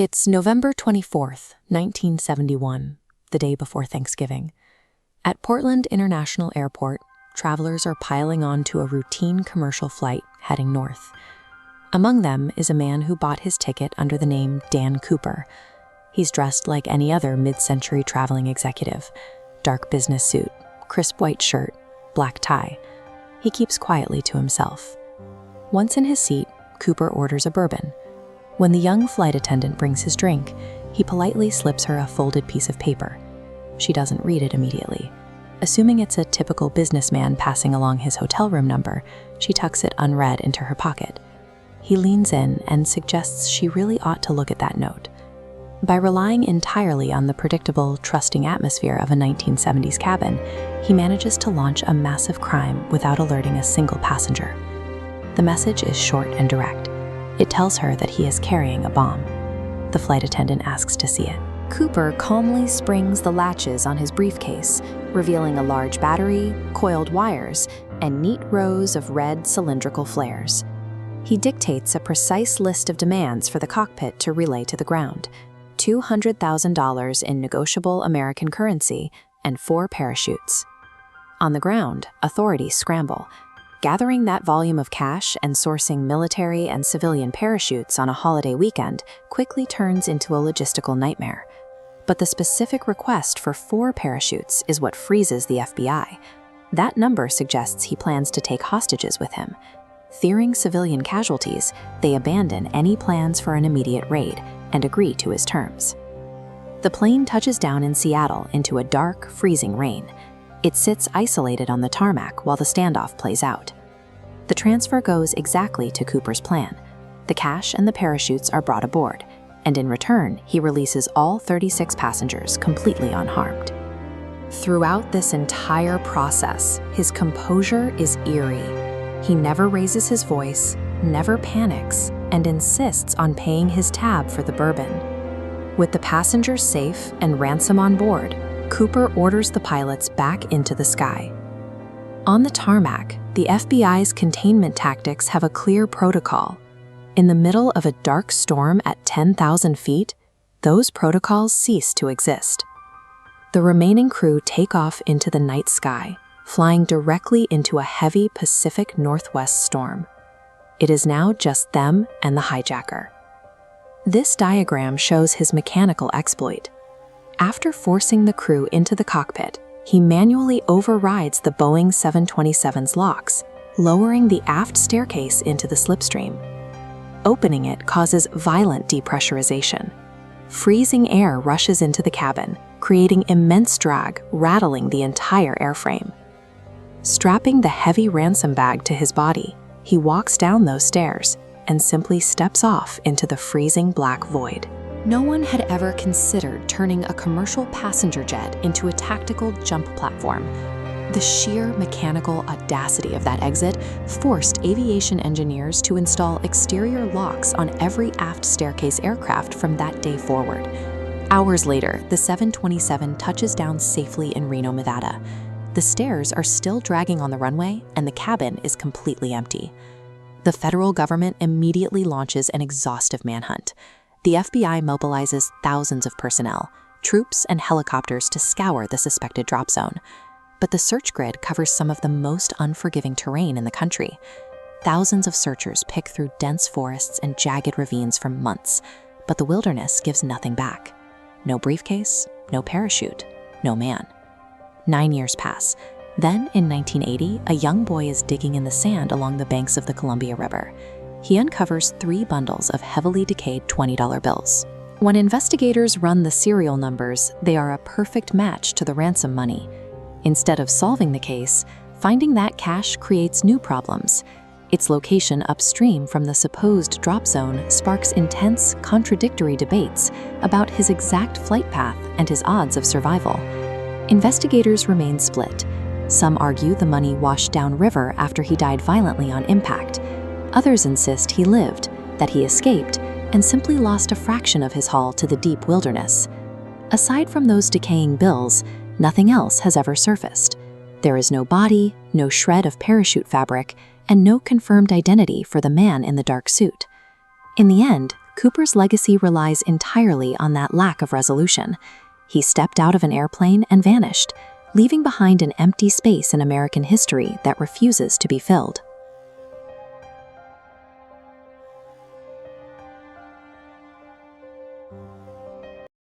It's November 24th, 1971, the day before Thanksgiving. At Portland International Airport, travelers are piling onto a routine commercial flight heading north. Among them is a man who bought his ticket under the name Dan Cooper. He's dressed like any other mid-century traveling executive. Dark business suit, crisp white shirt, black tie. He keeps quietly to himself. Once in his seat, Cooper orders a bourbon. When the young flight attendant brings his drink, he politely slips her a folded piece of paper. She doesn't read it immediately. Assuming it's a typical businessman passing along his hotel room number, she tucks it unread into her pocket. He leans in and suggests she really ought to look at that note. By relying entirely on the predictable, trusting atmosphere of a 1970s cabin, he manages to launch a massive crime without alerting a single passenger. The message is short and direct. It tells her that he is carrying a bomb. The flight attendant asks to see it. Cooper calmly springs the latches on his briefcase, revealing a large battery, coiled wires, and neat rows of red cylindrical flares. He dictates a precise list of demands for the cockpit to relay to the ground: $200,000 in negotiable American currency and 4 parachutes. On the ground, authorities scramble. Gathering that volume of cash and sourcing military and civilian parachutes on a holiday weekend quickly turns into a logistical nightmare. But the specific request for 4 parachutes is what freezes the FBI. That number suggests he plans to take hostages with him. Fearing civilian casualties, they abandon any plans for an immediate raid and agree to his terms. The plane touches down in Seattle into a dark, freezing rain. It sits isolated on the tarmac while the standoff plays out. The transfer goes exactly to Cooper's plan. The cash and the parachutes are brought aboard, and in return, he releases all 36 passengers completely unharmed. Throughout this entire process, his composure is eerie. He never raises his voice, never panics, and insists on paying his tab for the bourbon. With the passengers safe and ransom on board, Cooper orders the pilots back into the sky. On the tarmac, the FBI's containment tactics have a clear protocol. In the middle of a dark storm at 10,000 feet, those protocols cease to exist. The remaining crew take off into the night sky, flying directly into a heavy Pacific Northwest storm. It is now just them and the hijacker. This diagram shows his mechanical exploit. After forcing the crew into the cockpit, he manually overrides the Boeing 727's locks, lowering the aft staircase into the slipstream. Opening it causes violent depressurization. Freezing air rushes into the cabin, creating immense drag, rattling the entire airframe. Strapping the heavy ransom bag to his body, he walks down those stairs and simply steps off into the freezing black void. No one had ever considered turning a commercial passenger jet into a tactical jump platform. The sheer mechanical audacity of that exit forced aviation engineers to install exterior locks on every aft staircase aircraft from that day forward. Hours later, the 727 touches down safely in Reno, Nevada. The stairs are still dragging on the runway, and the cabin is completely empty. The federal government immediately launches an exhaustive manhunt. The FBI mobilizes thousands of personnel, troops and helicopters to scour the suspected drop zone. But the search grid covers some of the most unforgiving terrain in the country. Thousands of searchers pick through dense forests and jagged ravines for months, but the wilderness gives nothing back. No briefcase, no parachute, no man. 9 years pass. Then, in 1980, a young boy is digging in the sand along the banks of the Columbia River. He uncovers 3 bundles of heavily decayed $20 bills. When investigators run the serial numbers, they are a perfect match to the ransom money. Instead of solving the case, finding that cash creates new problems. Its location upstream from the supposed drop zone sparks intense, contradictory debates about his exact flight path and his odds of survival. Investigators remain split. Some argue the money washed downriver after he died violently on impact. Others insist he lived, that he escaped, and simply lost a fraction of his haul to the deep wilderness. Aside from those decaying bills, nothing else has ever surfaced. There is no body, no shred of parachute fabric, and no confirmed identity for the man in the dark suit. In the end, Cooper's legacy relies entirely on that lack of resolution. He stepped out of an airplane and vanished, leaving behind an empty space in American history that refuses to be filled.